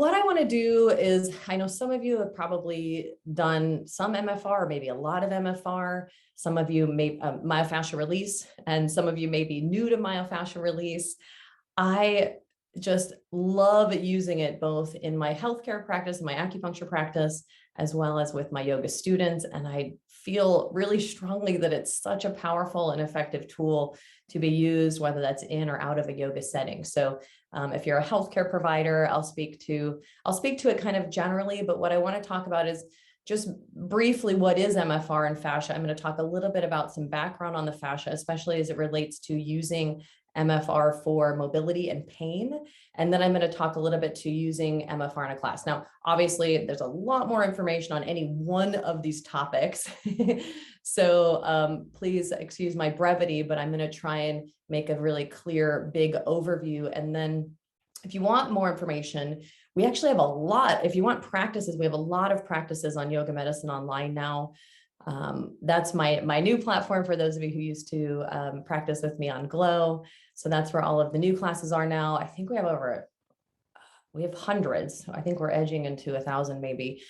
What I want to do is, I know some of you have probably done some MFR, maybe a lot of MFR. Some of you may myofascial release, and some of you may be new to myofascial release. I just love using it both in my healthcare practice, my acupuncture practice, as well as with my yoga students. And I feel really strongly that it's such a powerful and effective tool to be used, whether that's in or out of a yoga setting. So if you're a healthcare provider, I'll speak to it kind of generally, but what I want to talk about is just briefly, what is MFR and fascia? I'm going to talk a little bit about some background on the fascia, especially as it relates to using MFR for mobility and pain. And then I'm going to talk a little bit to using MFR in a class. Now, obviously, there's a lot more information on any one of these topics. So please excuse my brevity, but I'm going to try and make a really clear, big overview. And then if you want more information, we actually have a lot. If you want practices, we have a lot of practices on yoga medicine online now. That's my new platform for those of you who used to practice with me on Glow. So that's where all of the new classes are now. I think we have hundreds. I think we're edging into 1,000 maybe.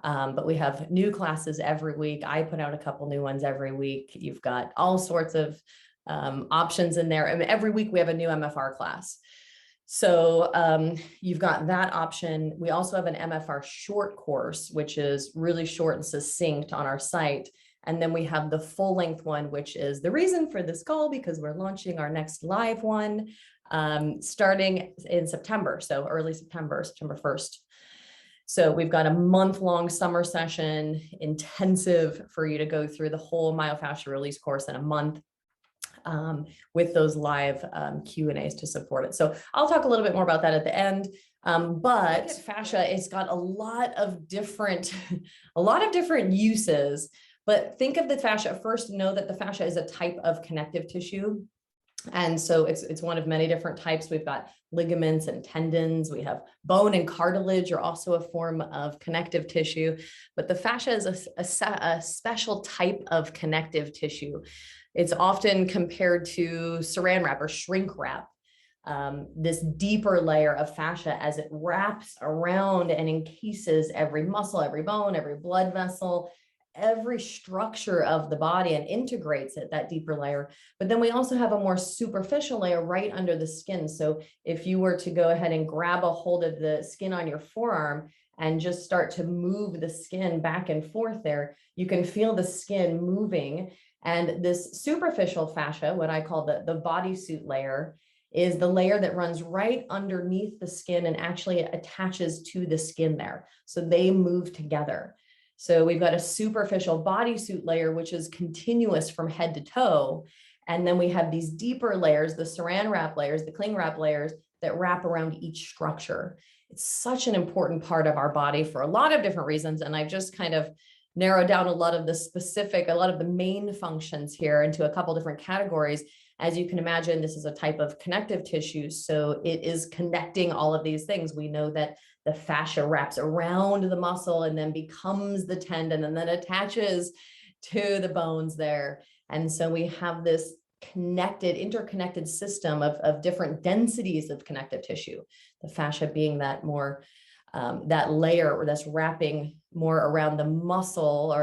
But we have new classes every week. I put out a couple new ones every week. You've got all sorts of options in there. I mean, every week we have a new MFR class. So you've got that option. We also have an MFR short course, which is really short and succinct on our site. And then we have the full length one, which is the reason for this call, because we're launching our next live one starting in September. So early September, September 1st. So we've got a month-long summer session, intensive for you to go through the whole myofascial release course in a month. With those live Q&As to support it. So I'll talk a little bit more about that at the end. But fascia, it's got a lot of different uses. But think of the fascia first. Know that the fascia is a type of connective tissue. And so it's one of many different types. We've got ligaments and tendons. We have bone and cartilage are also a form of connective tissue. But the fascia is a special type of connective tissue. It's often compared to saran wrap or shrink wrap, this deeper layer of fascia as it wraps around and encases every muscle, every bone, every blood vessel, every structure of the body and integrates it, that deeper layer. But then we also have a more superficial layer right under the skin. So if you were to go ahead and grab a hold of the skin on your forearm and just start to move the skin back and forth there, you can feel the skin moving. And this superficial fascia, what I call the bodysuit layer, is the layer that runs right underneath the skin and actually attaches to the skin there. So they move together. So we've got a superficial bodysuit layer, which is continuous from head to toe. And then we have these deeper layers, the saran wrap layers, the cling wrap layers that wrap around each structure. It's such an important part of our body for a lot of different reasons. And I've just kind of narrow down a lot of the main functions here into a couple different categories. As you can imagine, this is a type of connective tissue, so it is connecting all of these things. We know that the fascia wraps around the muscle and then becomes the tendon and then attaches to the bones there. And so we have this interconnected system of different densities of connective tissue, the fascia being that more that layer that's wrapping more around the muscle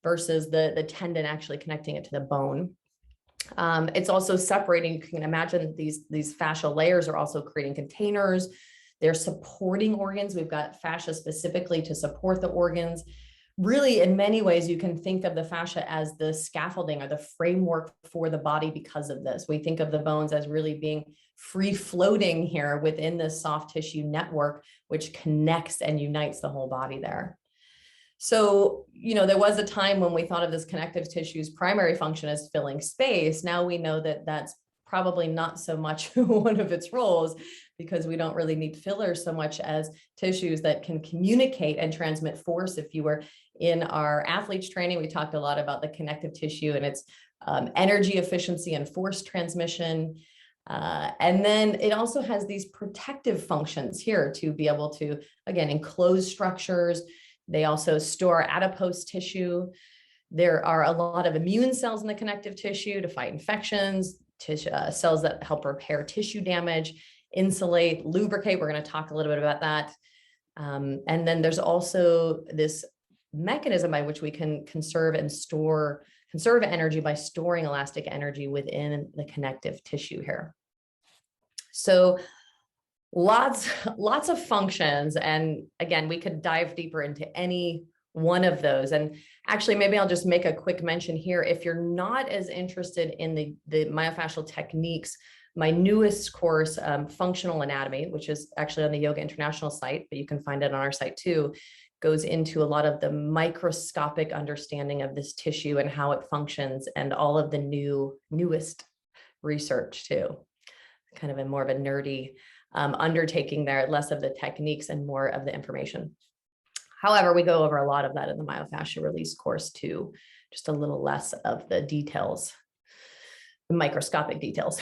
versus the tendon actually connecting it to the bone. It's also separating. You can imagine these fascial layers are also creating containers. They're supporting organs. We've got fascia specifically to support the organs. Really, in many ways, you can think of the fascia as the scaffolding or the framework for the body because of this. We think of the bones as really being free floating here within this soft tissue network, which connects and unites the whole body there. So, there was a time when we thought of this connective tissue's primary function as filling space. Now we know that that's probably not so much one of its roles, because we don't really need fillers so much as tissues that can communicate and transmit force. If you were in our athletes training, we talked a lot about the connective tissue and its energy efficiency and force transmission. And then it also has these protective functions here to be able to, again, enclose structures. They also store adipose tissue. There are a lot of immune cells in the connective tissue to fight infections, cells that help repair tissue damage, insulate, lubricate. We're going to talk a little bit about that. And then there's also this mechanism by which we can conserve energy by storing elastic energy within the connective tissue here. So lots of functions. And again, we could dive deeper into any one of those. And actually, maybe I'll just make a quick mention here. If you're not as interested in the myofascial techniques, my newest course, Functional Anatomy, which is actually on the Yoga International site, but you can find it on our site too, goes into a lot of the microscopic understanding of this tissue and how it functions, and all of the newest research too. Kind of a more of a nerdy undertaking there, less of the techniques and more of the information. However, we go over a lot of that in the Myofascial Release course too, just a little less of the details, the microscopic details.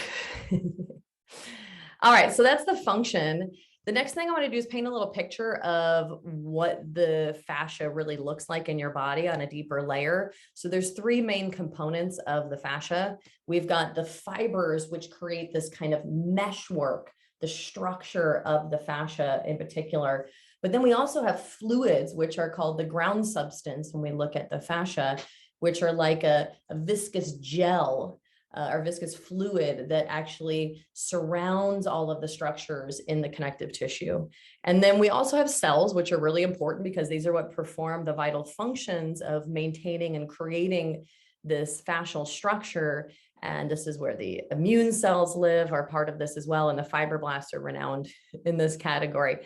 All right, so that's the function. The next thing I want to do is paint a little picture of what the fascia really looks like in your body on a deeper layer. So there's three main components of the fascia. We've got the fibers, which create this kind of meshwork, the structure of the fascia in particular. But then we also have fluids, which are called the ground substance when we look at the fascia, which are like a viscous gel or viscous fluid that actually surrounds all of the structures in the connective tissue. And then we also have cells, which are really important because these are what perform the vital functions of maintaining and creating this fascial structure. And this is where the immune cells live, are part of this as well. And the fibroblasts are renowned in this category.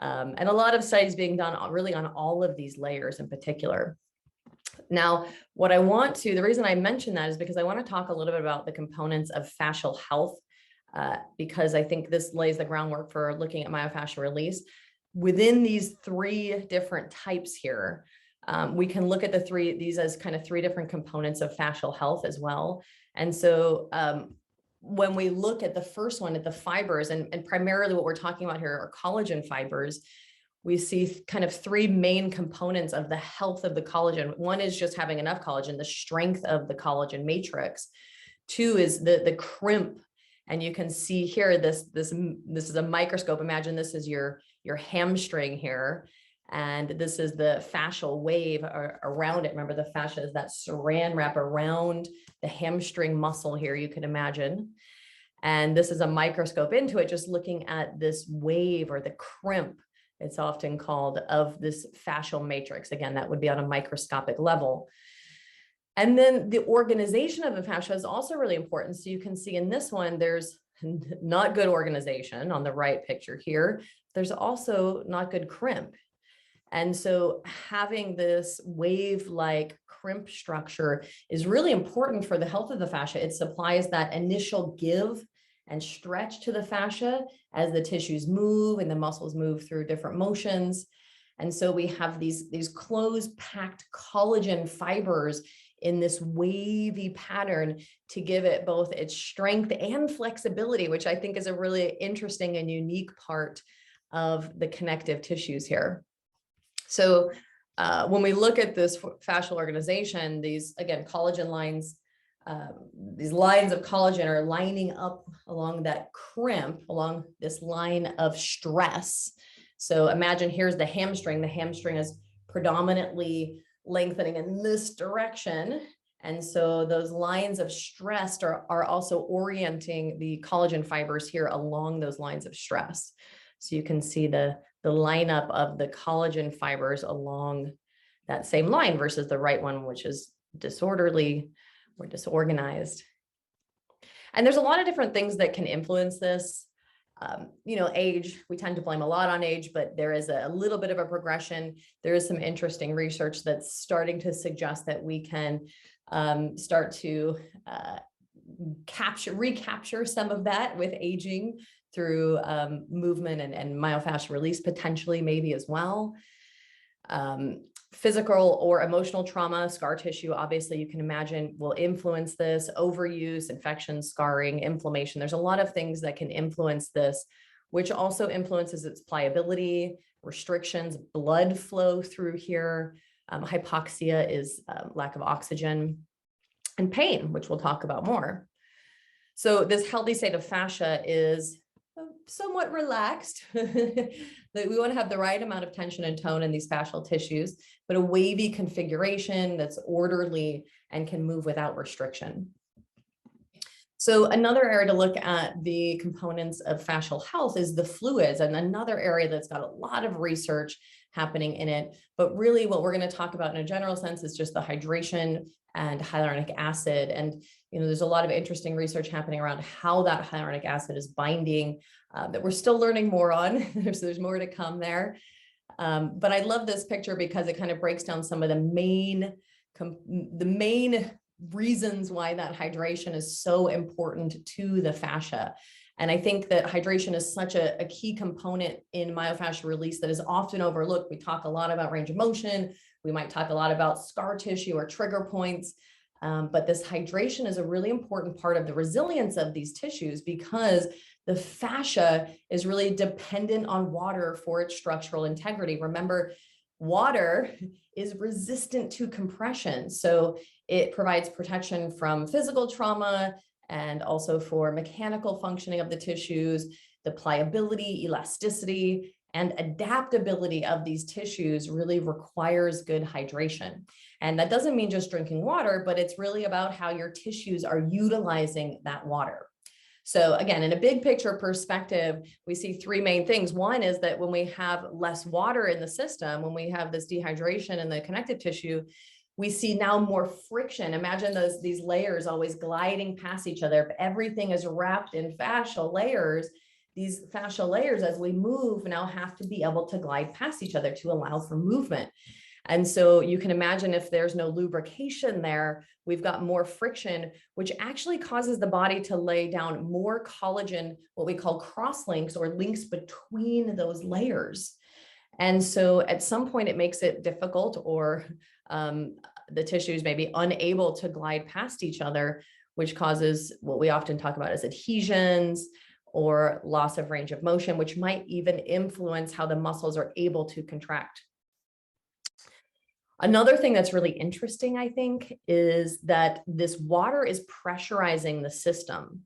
And a lot of studies being done really on all of these layers in particular. Now, the reason I mention that is because I want to talk a little bit about the components of fascial health, because I think this lays the groundwork for looking at myofascial release. Within these three different types here, we can look at these as kind of three different components of fascial health as well. And so when we look at the first one, at the fibers, and primarily what we're talking about here are collagen fibers, we see kind of three main components of the health of the collagen. One is just having enough collagen, the strength of the collagen matrix. Two is the crimp. And you can see here, this is a microscope. Imagine this is your hamstring here. And this is the fascial wave around it. Remember, the fascia is that saran wrap around the hamstring muscle here, you can imagine. And this is a microscope into it, just looking at this wave or the crimp, it's often called, of this fascial matrix. Again, that would be on a microscopic level. And then the organization of the fascia is also really important. So you can see in this one, there's not good organization on the right picture here. There's also not good crimp. And so having this wave-like crimp structure is really important for the health of the fascia. It supplies that initial give and stretch to the fascia as the tissues move and the muscles move through different motions. And so we have these closed packed collagen fibers in this wavy pattern to give it both its strength and flexibility, which I think is a really interesting and unique part of the connective tissues here. So when we look at this fascial organization, these, again, collagen lines, these lines of collagen are lining up along that crimp, along this line of stress. So imagine here's the hamstring. The hamstring is predominantly lengthening in this direction. And so those lines of stress are also orienting the collagen fibers here along those lines of stress. So you can see the lineup of the collagen fibers along that same line versus the right one, which is disorderly or disorganized. And there's a lot of different things that can influence this. Age, we tend to blame a lot on age, but there is a little bit of a progression. There is some interesting research that's starting to suggest that we can start to recapture some of that with aging through movement and myofascial release, potentially maybe as well. Physical or emotional trauma, scar tissue, obviously you can imagine, will influence this. Overuse, infection, scarring, inflammation. There's a lot of things that can influence this, which also influences its pliability, restrictions, blood flow through here. Hypoxia is lack of oxygen, and pain, which we'll talk about more. So this healthy state of fascia is somewhat relaxed. That we want to have the right amount of tension and tone in these fascial tissues, but a wavy configuration that's orderly and can move without restriction. So another area to look at the components of fascial health is the fluids, and another area that's got a lot of research happening in it. But really what we're going to talk about in a general sense is just the hydration and hyaluronic acid. And, there's a lot of interesting research happening around how that hyaluronic acid is binding that we're still learning more on. So there's more to come there. But I love this picture because it kind of breaks down some of the main reasons why that hydration is so important to the fascia. And I think that hydration is such a key component in myofascial release that is often overlooked. We talk a lot about range of motion. We might talk a lot about scar tissue or trigger points. But this hydration is a really important part of the resilience of these tissues because the fascia is really dependent on water for its structural integrity. Remember, water is resistant to compression. So it provides protection from physical trauma and also for mechanical functioning of the tissues, the pliability, elasticity, and adaptability of these tissues really requires good hydration. And that doesn't mean just drinking water, but it's really about how your tissues are utilizing that water. So again, in a big picture perspective, we see three main things. One is that when we have less water in the system, when we have this dehydration in the connective tissue, we see now more friction. Imagine these layers always gliding past each other. If everything is wrapped in fascial layers, these fascial layers, as we move, now have to be able to glide past each other to allow for movement. And so you can imagine if there's no lubrication there, we've got more friction, which actually causes the body to lay down more collagen, what we call crosslinks or links between those layers. And so at some point it makes it difficult or the tissues may be unable to glide past each other, which causes what we often talk about as adhesions or loss of range of motion, which might even influence how the muscles are able to contract. Another thing that's really interesting, I think, is that this water is pressurizing the system.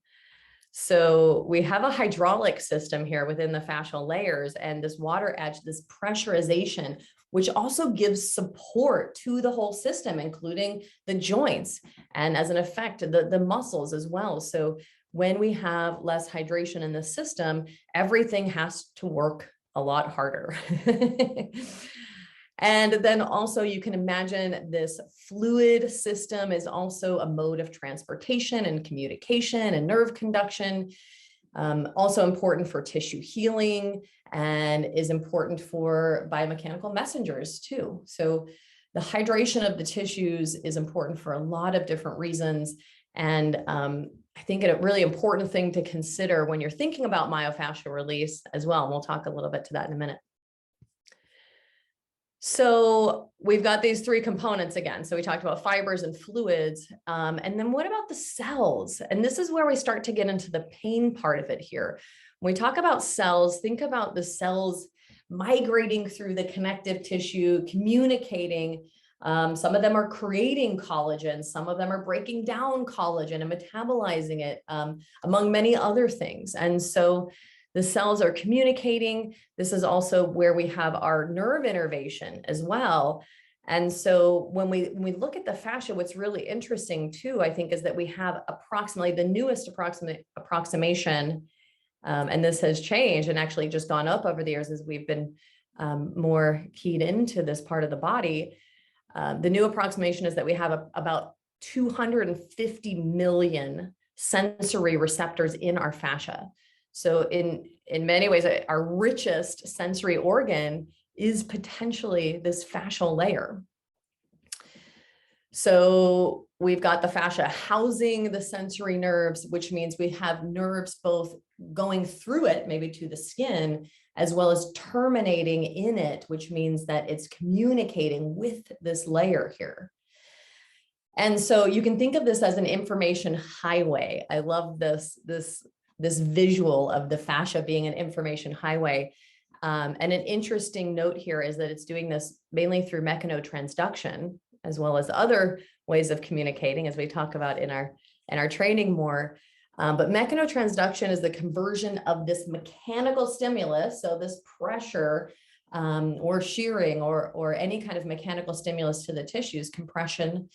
So we have a hydraulic system here within the fascial layers, and this water adds this pressurization, which also gives support to the whole system, including the joints, and as an effect, the muscles as well. So when we have less hydration in the system, everything has to work a lot harder. And then also you can imagine this fluid system is also a mode of transportation and communication and nerve conduction, also important for tissue healing and is important for biomechanical messengers too. So the hydration of the tissues is important for a lot of different reasons. And I think a really important thing to consider when you're thinking about myofascial release as well. And we'll talk a little bit to that in a minute. So we've got these three components again. So we talked about fibers and fluids. And then what about the cells? And this is where we start to get into the pain part of it here. When we talk about cells, think about the cells migrating through the connective tissue, communicating. Some of them are creating collagen. Some of them are breaking down collagen and metabolizing it, among many other things. And so the cells are communicating. This is also where we have our nerve innervation as well. And so when we look at the fascia, what's really interesting too, I think, is that we have approximately the newest approximation, and this has changed and actually just gone up over the years as we've been more keyed into this part of the body. The new approximation is that we have about 250 million sensory receptors in our fascia. So in many ways, our richest sensory organ is potentially this fascial layer. So we've got the fascia housing the sensory nerves, which means we have nerves both going through it, maybe to the skin, as well as terminating in it, which means that it's communicating with this layer here. And so you can think of this as an information highway. I love this visual of the fascia being an information highway. And an interesting note here is that it's doing this mainly through mechanotransduction, as well as other ways of communicating, as we talk about in our training more. But mechanotransduction is the conversion of this mechanical stimulus, so this pressure or shearing or any kind of mechanical stimulus to the tissues, compression,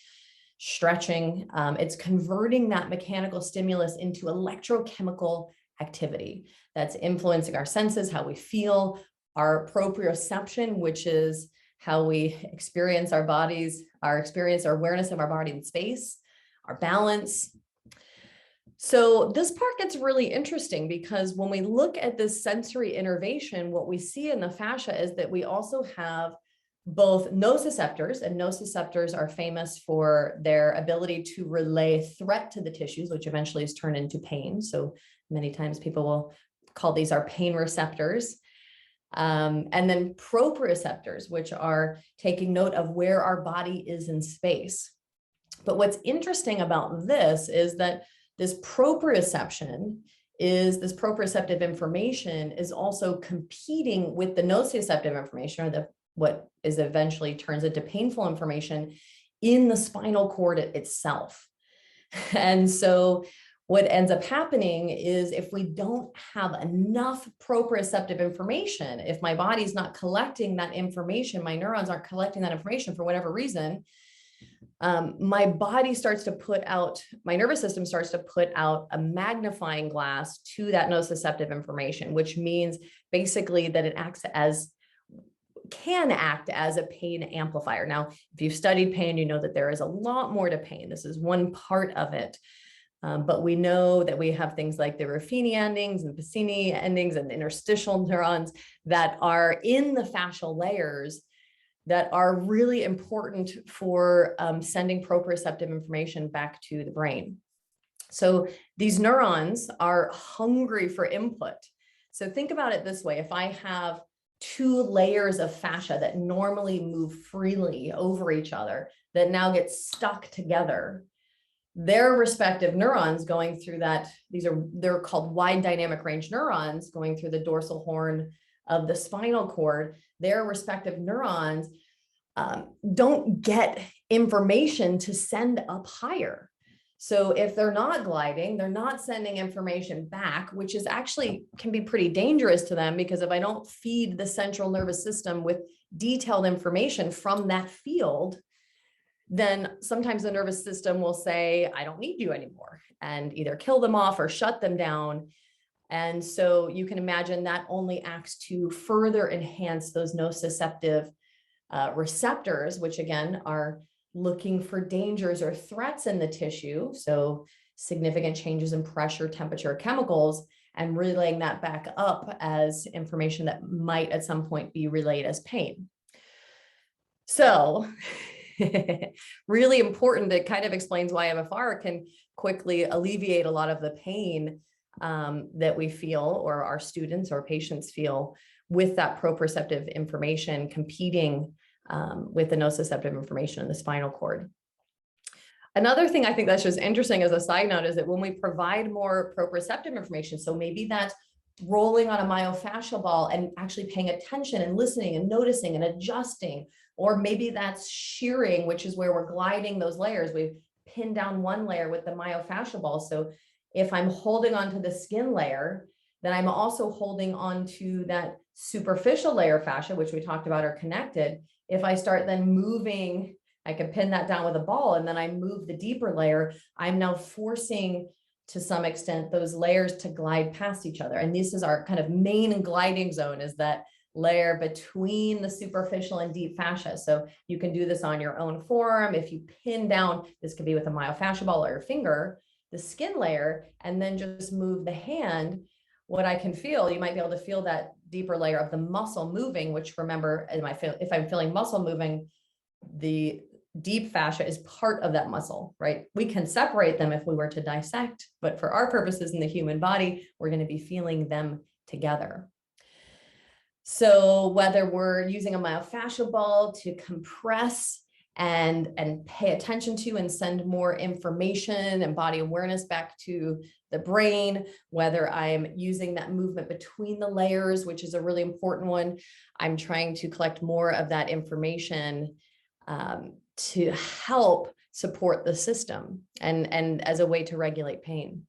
stretching. It's converting that mechanical stimulus into electrochemical activity that's influencing our senses, how we feel, our proprioception, which is how we experience our bodies, our awareness of our body in space, our balance. So this part gets really interesting because when we look at this sensory innervation, what we see in the fascia is that we also have both nociceptors, and nociceptors are famous for their ability to relay threat to the tissues, which eventually is turned into pain. So many times people will call these our pain receptors. And then proprioceptors, which are taking note of where our body is in space. But what's interesting about this is that this proprioceptive information is also competing with the nociceptive information, or what is eventually turns into painful information in the spinal cord itself. And so what ends up happening is if we don't have enough proprioceptive information, if my body's not collecting that information, my neurons aren't collecting that information for whatever reason, my nervous system starts to put out a magnifying glass to that nociceptive information, which means basically that it can act as a pain amplifier. Now, if you've studied pain, you know that there is a lot more to pain. This is one part of it. But we know that we have things like the Ruffini endings and Pacini endings and interstitial neurons that are in the fascial layers that are really important for sending proprioceptive information back to the brain. So these neurons are hungry for input. So think about it this way. If I have two layers of fascia that normally move freely over each other, that now get stuck together, their respective neurons going through that, they're called wide dynamic range neurons going through the dorsal horn of the spinal cord, their respective neurons don't get information to send up higher. So if they're not gliding, they're not sending information back, which is actually can be pretty dangerous to them, because if I don't feed the central nervous system with detailed information from that field, then sometimes the nervous system will say, I don't need you anymore, and either kill them off or shut them down. And so you can imagine that only acts to further enhance those nociceptive receptors, which again are looking for dangers or threats in the tissue. So significant changes in pressure, temperature, chemicals, and relaying that back up as information that might at some point be relayed as pain. So really important. It kind of explains why MFR can quickly alleviate a lot of the pain that we feel, or our students or patients feel, with that proprioceptive information competing with the nociceptive information in the spinal cord. Another thing I think that's just interesting as a side note is that when we provide more proprioceptive information, so maybe that's rolling on a myofascial ball and actually paying attention and listening and noticing and adjusting, or maybe that's shearing, which is where we're gliding those layers. We've pinned down one layer with the myofascial ball. So if I'm holding onto the skin layer, then I'm also holding on to that superficial layer of fascia, which we talked about are connected. If I start then moving, I can pin that down with a ball, and then I move the deeper layer, I'm now forcing to some extent those layers to glide past each other. And this is our kind of main gliding zone, is that layer between the superficial and deep fascia. So you can do this on your own forearm. If you pin down, this could be with a myofascial ball or your finger, the skin layer, and then just move the hand. What I can feel, you might be able to feel that deeper layer of the muscle moving, which, remember, if I'm feeling muscle moving, the deep fascia is part of that muscle, right? We can separate them if we were to dissect, but for our purposes in the human body, we're going to be feeling them together. So whether we're using a myofascial ball to compress and pay attention to and send more information and body awareness back to the brain, whether I'm using that movement between the layers, which is a really important one, I'm trying to collect more of that information to help support the system and as a way to regulate pain.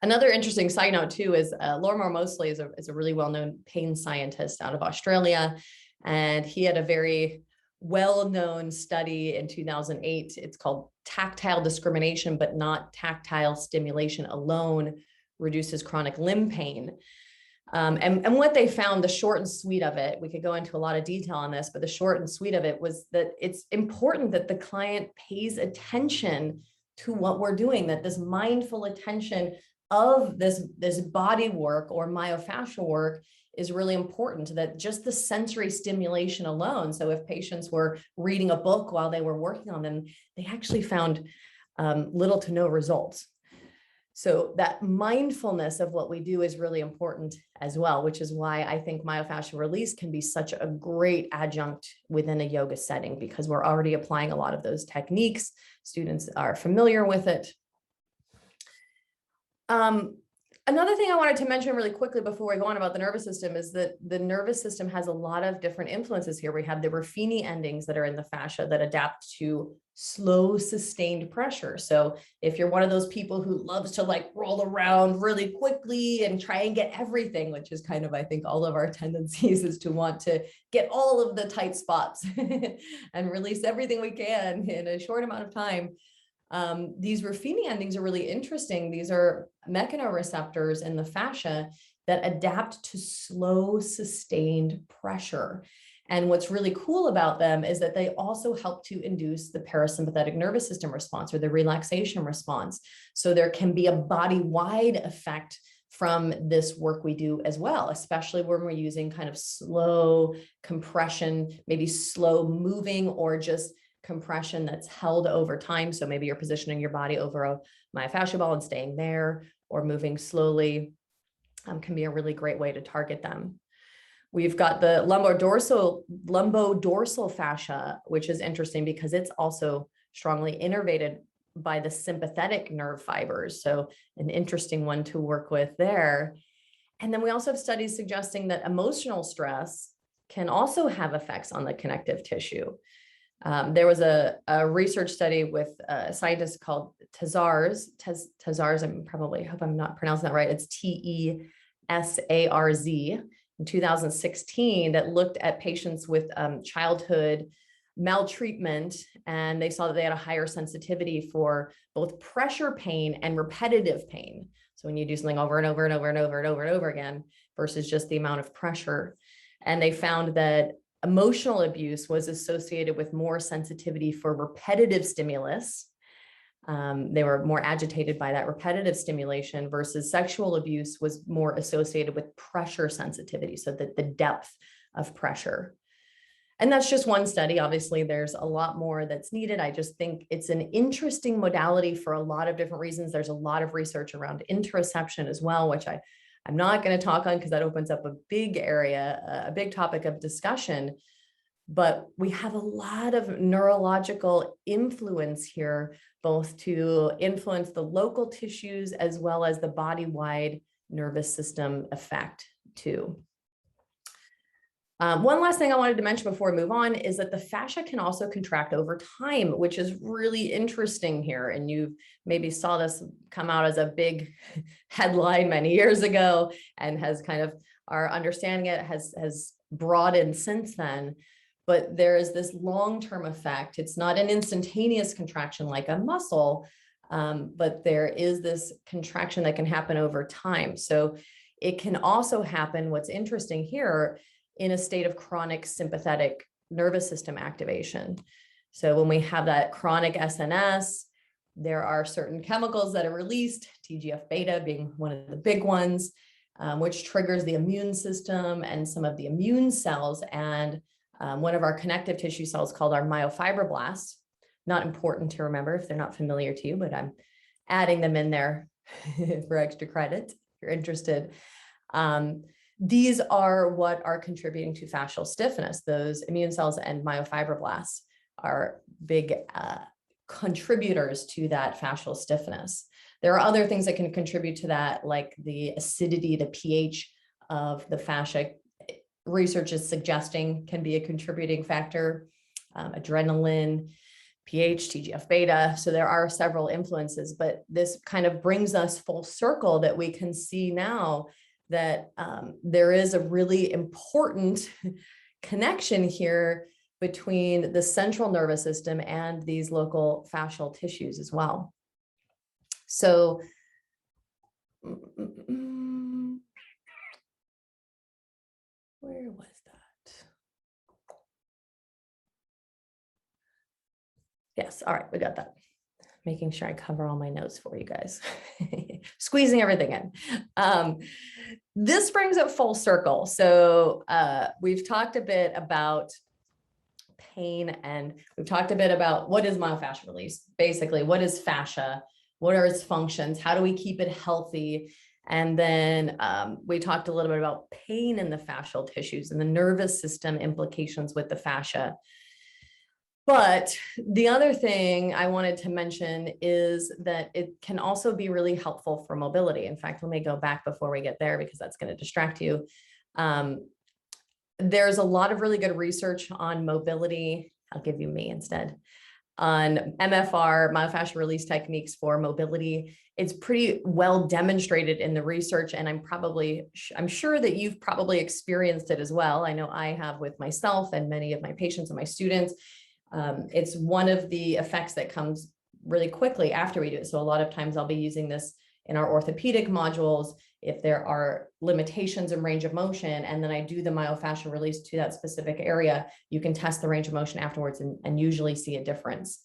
Another interesting side note too is Lorimer Mosley is a really well-known pain scientist out of Australia. And he had a very well-known study in 2008. It's called Tactile Discrimination, but not tactile stimulation alone reduces chronic limb pain. And what they found, the short and sweet of it, we could go into a lot of detail on this, but the short and sweet of it was that it's important that the client pays attention to what we're doing, that this mindful attention of this body work or myofascial work is really important, that just the sensory stimulation alone. So if patients were reading a book while they were working on them, they actually found little to no results. So that mindfulness of what we do is really important as well, which is why I think myofascial release can be such a great adjunct within a yoga setting, because we're already applying a lot of those techniques. Students are familiar with it. Another thing I wanted to mention really quickly before we go on about the nervous system is that the nervous system has a lot of different influences here. We have the Ruffini endings that are in the fascia that adapt to slow, sustained pressure. So if you're one of those people who loves to like roll around really quickly and try and get everything, which is kind of, I think, all of our tendencies is to want to get all of the tight spots and release everything we can in a short amount of time. These Ruffini endings are really interesting. These are mechanoreceptors in the fascia that adapt to slow, sustained pressure. And what's really cool about them is that they also help to induce the parasympathetic nervous system response or the relaxation response. So there can be a body-wide effect from this work we do as well, especially when we're using kind of slow compression, maybe slow moving or just compression that's held over time. So maybe you're positioning your body over a myofascial ball and staying there, or moving slowly can be a really great way to target them. We've got the lumbodorsal fascia, which is interesting because it's also strongly innervated by the sympathetic nerve fibers. So an interesting one to work with there. And then we also have studies suggesting that emotional stress can also have effects on the connective tissue. There was a research study with a scientist called Tazarz, I hope I'm not pronouncing that right. It's Tesarz in 2016 that looked at patients with childhood maltreatment, and they saw that they had a higher sensitivity for both pressure pain and repetitive pain. So when you do something over and over and over and over and over and over again versus just the amount of pressure. And they found that emotional abuse was associated with more sensitivity for repetitive stimulus. They were more agitated by that repetitive stimulation versus sexual abuse was more associated with pressure sensitivity. So that the depth of pressure. And that's just one study. Obviously, there's a lot more that's needed. I just think it's an interesting modality for a lot of different reasons. There's a lot of research around interoception as well, which I'm not going to talk on because that opens up a big area, a big topic of discussion. But we have a lot of neurological influence here, both to influence the local tissues as well as the body-wide nervous system effect too. One last thing I wanted to mention before we move on is that the fascia can also contract over time, which is really interesting here. And you maybe saw this come out as a big headline many years ago and has kind of our understanding it has broadened since then. But there is this long-term effect. It's not an instantaneous contraction like a muscle, but there is this contraction that can happen over time. So it can also happen, what's interesting here, in a state of chronic sympathetic nervous system activation. So when we have that chronic SNS, there are certain chemicals that are released, TGF-beta being one of the big ones, which triggers the immune system and some of the immune cells. And one of our connective tissue cells called our myofibroblasts, not important to remember if they're not familiar to you, but I'm adding them in there for extra credit if you're interested. These are what are contributing to fascial stiffness. Those immune cells and myofibroblasts are big contributors to that fascial stiffness. There are other things that can contribute to that, like the acidity, the pH of the fascia. Research is suggesting can be a contributing factor, adrenaline. pH, TGF beta. So there are several influences, but this kind of brings us full circle that we can see now that there is a really important connection here between the central nervous system and these local fascial tissues as well. So where was that? Yes, all right, we got that. Making sure I cover all my notes for you guys. Squeezing everything in. This brings it full circle. So we've talked a bit about pain, and we've talked a bit about what is myofascial release. Basically, what is fascia? What are its functions? How do we keep it healthy? And then we talked a little bit about pain in the fascial tissues and the nervous system implications with the fascia. But the other thing I wanted to mention is that it can also be really helpful for mobility. In fact, let me go back before we get there because that's going to distract you. There's a lot of really good research on mobility. I'll give you me instead. On MFR, myofascial release techniques for mobility. It's pretty well demonstrated in the research, and I'm sure that you've probably experienced it as well. I know I have with myself and many of my patients and my students. It's one of the effects that comes really quickly after we do it. So a lot of times I'll be using this in our orthopedic modules if there are limitations in range of motion, and then I do the myofascial release to that specific area, you can test the range of motion afterwards and usually see a difference.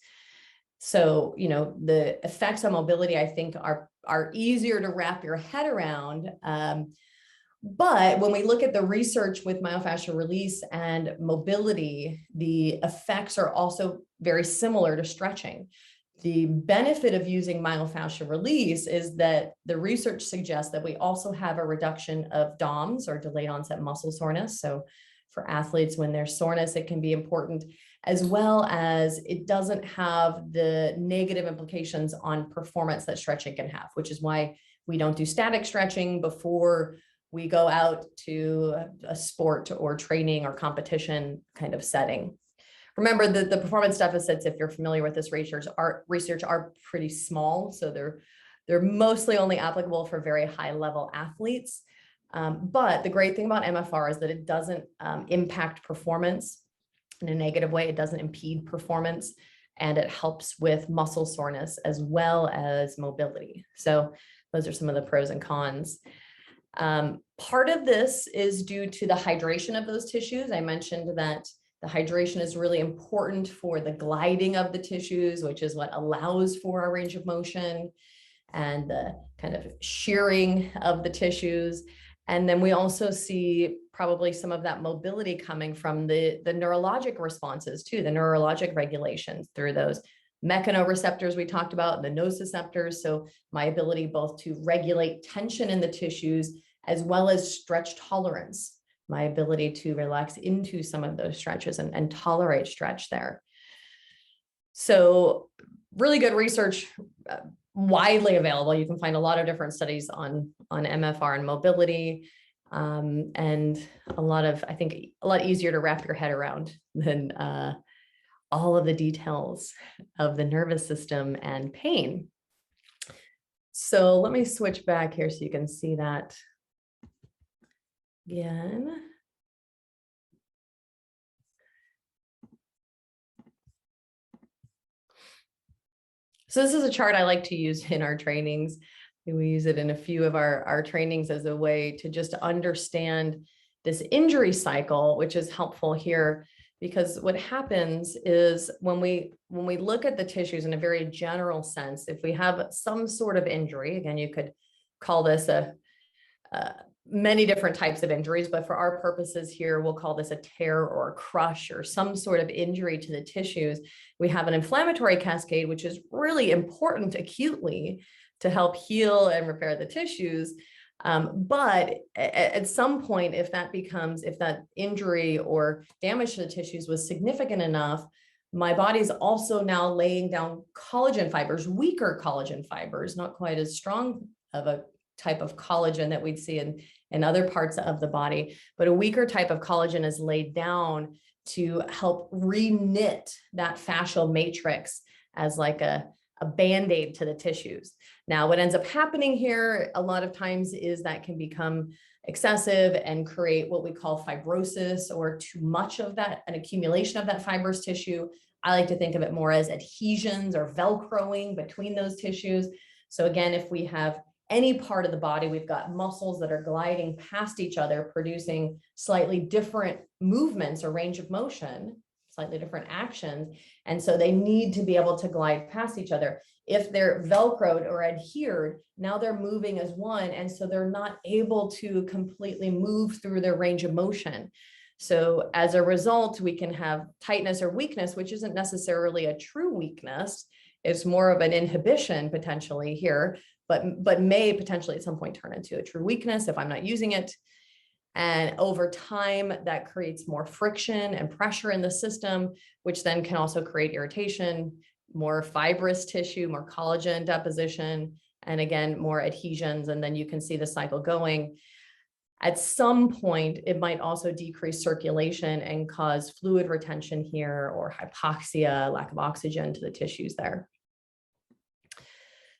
So, you know, the effects on mobility, I think, are easier to wrap your head around. But when we look at the research with myofascial release and mobility, the effects are also very similar to stretching. The benefit of using myofascial release is that the research suggests that we also have a reduction of DOMS, or delayed onset muscle soreness. So for athletes, when there's soreness, it can be important, as well as it doesn't have the negative implications on performance that stretching can have, which is why we don't do static stretching before we go out to a sport or training or competition kind of setting. Remember that the performance deficits, if you're familiar with this research, are pretty small. So they're mostly only applicable for very high level athletes. But the great thing about MFR is that it doesn't impact performance in a negative way. It doesn't impede performance, and it helps with muscle soreness as well as mobility. So those are some of the pros and cons. Part of this is due to the hydration of those tissues. I mentioned that the hydration is really important for the gliding of the tissues, which is what allows for a range of motion, and the kind of shearing of the tissues. And then we also see probably some of that mobility coming from the neurologic responses too, the neurologic regulations through those mechanoreceptors we talked about, and the nociceptors. So my ability both to regulate tension in the tissues as well as stretch tolerance, my ability to relax into some of those stretches and tolerate stretch there. So really good research, widely available. You can find a lot of different studies on MFR and mobility, and I think a lot easier to wrap your head around than all of the details of the nervous system and pain. So let me switch back here so you can see that again. So this is a chart I like to use in our trainings. We use it in a few of our trainings as a way to just understand this injury cycle, which is helpful here, because what happens is when we look at the tissues in a very general sense, if we have some sort of injury, again, you could call this many different types of injuries, but for our purposes here, we'll call this a tear or a crush or some sort of injury to the tissues. We have an inflammatory cascade, which is really important acutely to help heal and repair the tissues. But at some point, if that injury or damage to the tissues was significant enough, my body's also now laying down collagen fibers, weaker collagen fibers, not quite as strong of a type of collagen that we'd see in other parts of the body, but a weaker type of collagen is laid down to help re-knit that fascial matrix as like a band-aid to the tissues. Now, what ends up happening here a lot of times is that can become excessive and create what we call fibrosis, or too much of that, an accumulation of that fibrous tissue. I like to think of it more as adhesions or Velcroing between those tissues. So again, if we have any part of the body, we've got muscles that are gliding past each other, producing slightly different movements or range of motion, slightly different actions. And so they need to be able to glide past each other. If they're Velcroed or adhered, now they're moving as one. And so they're not able to completely move through their range of motion. So as a result, we can have tightness or weakness, which isn't necessarily a true weakness. It's more of an inhibition potentially here, but may potentially at some point turn into a true weakness if I'm not using it. And over time, that creates more friction and pressure in the system, which then can also create irritation, more fibrous tissue, more collagen deposition, and again, more adhesions. And then you can see the cycle going. At some point, it might also decrease circulation and cause fluid retention here, or hypoxia, lack of oxygen to the tissues there.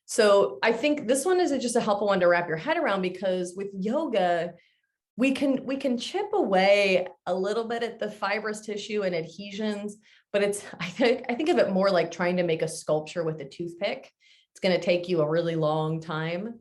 So I think this one is just a helpful one to wrap your head around, because with yoga, we can chip away a little bit at the fibrous tissue and adhesions, but I think of it more like trying to make a sculpture with a toothpick. It's going to take you a really long time,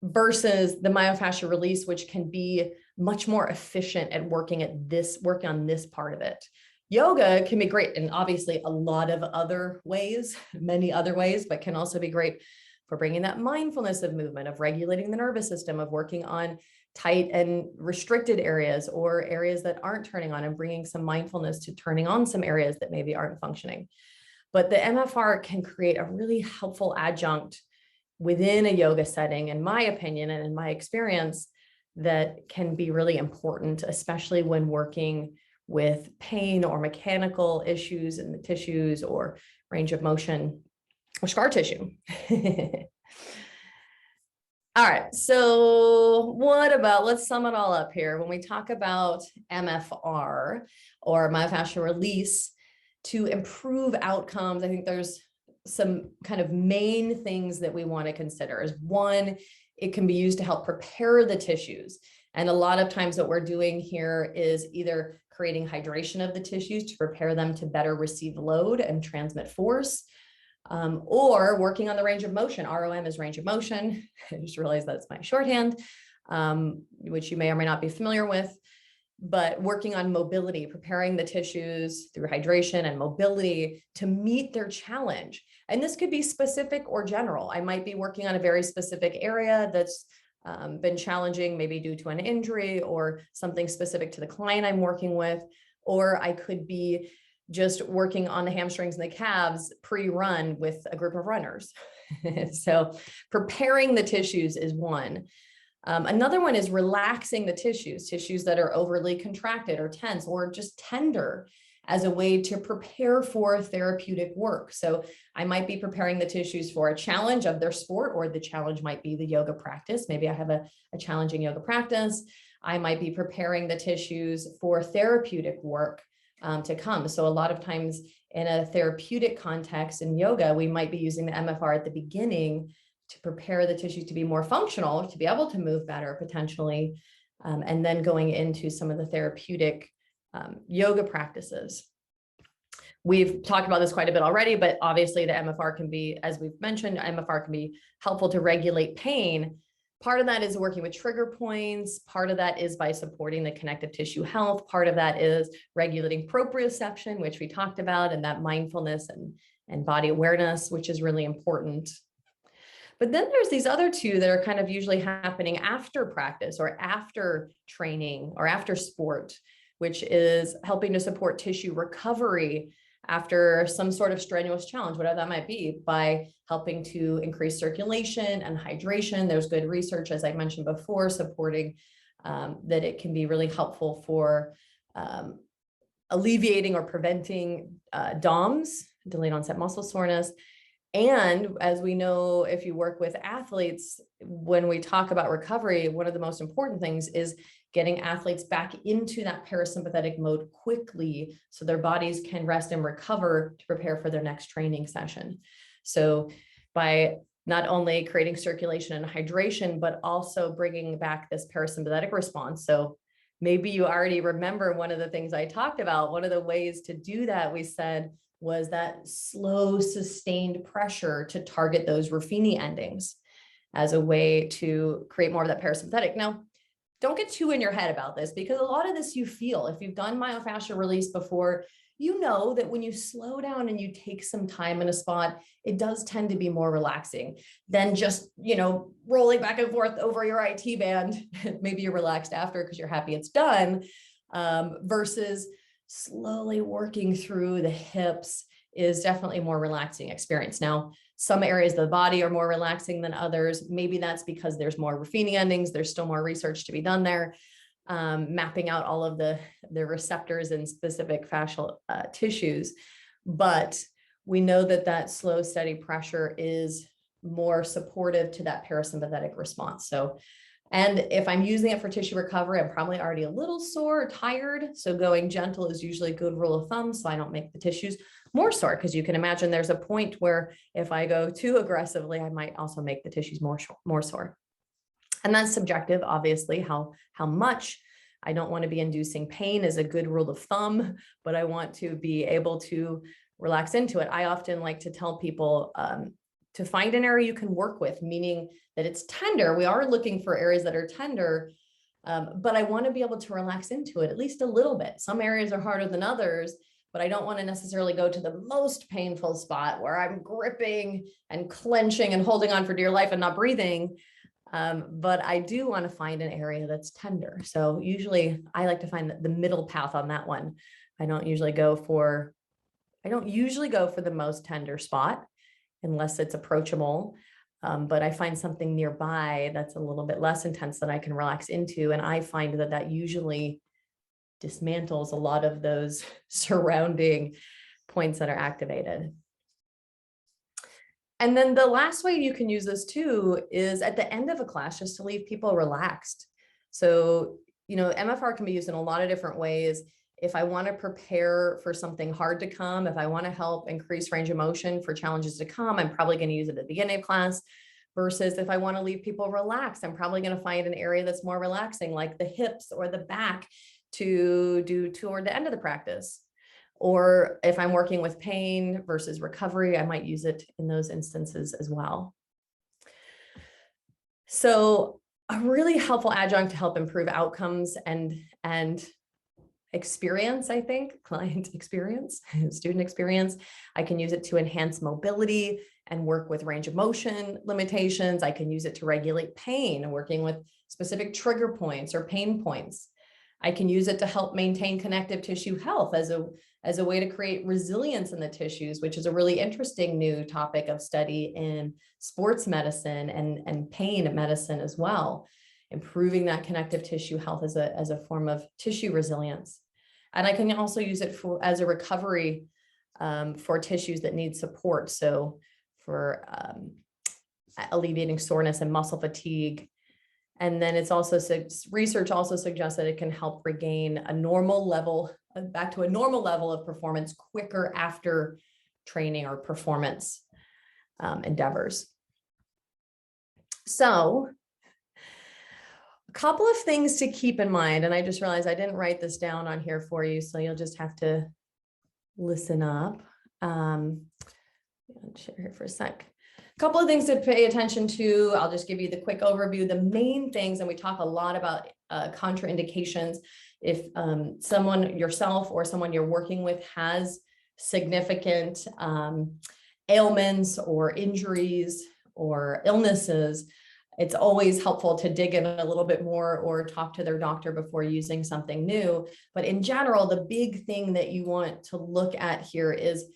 versus the myofascial release, which can be much more efficient at working on this part of it. Yoga can be great in obviously a lot of other ways, many other ways, but can also be great for bringing that mindfulness of movement, of regulating the nervous system, of working on tight and restricted areas, or areas that aren't turning on, and bringing some mindfulness to turning on some areas that maybe aren't functioning. But the MFR can create a really helpful adjunct within a yoga setting, in my opinion and in my experience, that can be really important, especially when working with pain or mechanical issues in the tissues, or range of motion, or scar tissue. All right, so let's sum it all up here. When we talk about MFR, or myofascial release, to improve outcomes, I think there's some kind of main things that we want to consider. Is one, it can be used to help prepare the tissues. And a lot of times what we're doing here is either creating hydration of the tissues to prepare them to better receive load and transmit force, or working on the range of motion. ROM is range of motion. I just realized that's my shorthand, which you may or may not be familiar with, but working on mobility, preparing the tissues through hydration and mobility to meet their challenge. And this could be specific or general. I might be working on a very specific area that's been challenging, maybe due to an injury or something specific to the client I'm working with, or I could be just working on the hamstrings and the calves pre-run with a group of runners. So preparing the tissues is one. Another one is relaxing the tissues that are overly contracted or tense or just tender, as a way to prepare for therapeutic work. So I might be preparing the tissues for a challenge of their sport, or the challenge might be the yoga practice. Maybe I have a challenging yoga practice. I might be preparing the tissues for therapeutic work to come. So a lot of times in a therapeutic context in yoga, we might be using the MFR at the beginning to prepare the tissues to be more functional, to be able to move better potentially, and then going into some of the therapeutic yoga practices. We've talked about this quite a bit already, but obviously the MFR can be, as we've mentioned, MFR can be helpful to regulate pain. Part of that is working with trigger points. Part of that is by supporting the connective tissue health. Part of that is regulating proprioception, which we talked about, and that mindfulness and body awareness, which is really important. But then there's these other two that are kind of usually happening after practice, or after training, or after sport, which is helping to support tissue recovery after some sort of strenuous challenge, whatever that might be, by helping to increase circulation and hydration. There's good research, as I mentioned before, supporting that it can be really helpful for alleviating or preventing DOMS, delayed onset muscle soreness. And as we know, if you work with athletes, when we talk about recovery, one of the most important things is getting athletes back into that parasympathetic mode quickly so their bodies can rest and recover to prepare for their next training session. So by not only creating circulation and hydration, but also bringing back this parasympathetic response. So maybe you already remember one of the things I talked about. One of the ways to do that, we said, was that slow, sustained pressure to target those Ruffini endings as a way to create more of that parasympathetic. Now, don't get too in your head about this, because a lot of this you feel. If you've done myofascial release before, you know that when you slow down and you take some time in a spot, it does tend to be more relaxing than just, rolling back and forth over your IT band. Maybe you're relaxed after because you're happy it's done, versus slowly working through the hips is definitely a more relaxing experience. Now, some areas of the body are more relaxing than others. Maybe that's because there's more Ruffini endings. There's still more research to be done there. Mapping out all of the receptors in specific fascial tissues. But we know that slow, steady pressure is more supportive to that parasympathetic response. So, and if I'm using it for tissue recovery, I'm probably already a little sore or tired. So going gentle is usually a good rule of thumb, so I don't make the tissues more sore, because you can imagine there's a point where if I go too aggressively, I might also make the tissues more sore. And that's subjective, obviously, how much. I don't want to be inducing pain is a good rule of thumb, but I want to be able to relax into it. I often like to tell people to find an area you can work with, meaning that it's tender. We are looking for areas that are tender, but I want to be able to relax into it at least a little bit. Some areas are harder than others, but I don't want to necessarily go to the most painful spot where I'm gripping and clenching and holding on for dear life and not breathing. But I do want to find an area that's tender. So usually I like to find the middle path on that one. I don't usually go for the most tender spot unless it's approachable. But I find something nearby that's a little bit less intense that I can relax into. And I find that usually dismantles a lot of those surrounding points that are activated. And then the last way you can use this too is at the end of a class, just to leave people relaxed. So, MFR can be used in a lot of different ways. If I want to prepare for something hard to come, if I want to help increase range of motion for challenges to come, I'm probably going to use it at the beginning of class. Versus if I want to leave people relaxed, I'm probably going to find an area that's more relaxing, like the hips or the back, to do toward the end of the practice. Or if I'm working with pain versus recovery, I might use it in those instances as well. So a really helpful adjunct to help improve outcomes and experience, I think, client experience, student experience. I can use it to enhance mobility and work with range of motion limitations. I can use it to regulate pain and working with specific trigger points or pain points. I can use it to help maintain connective tissue health as a way to create resilience in the tissues, which is a really interesting new topic of study in sports medicine and pain medicine as well. Improving that connective tissue health as a form of tissue resilience. And I can also use it as a recovery for tissues that need support. So for alleviating soreness and muscle fatigue. And then research also suggests that it can help regain back to a normal level of performance quicker after training or performance endeavors. So a couple of things to keep in mind, and I just realized I didn't write this down on here for you, so you'll just have to listen up. I'll share here for a sec. A couple of things to pay attention to. I'll just give you the quick overview. The main things, and we talk a lot about contraindications. If someone, yourself or someone you're working with, has significant ailments or injuries or illnesses, it's always helpful to dig in a little bit more or talk to their doctor before using something new. But in general, the big thing that you want to look at here is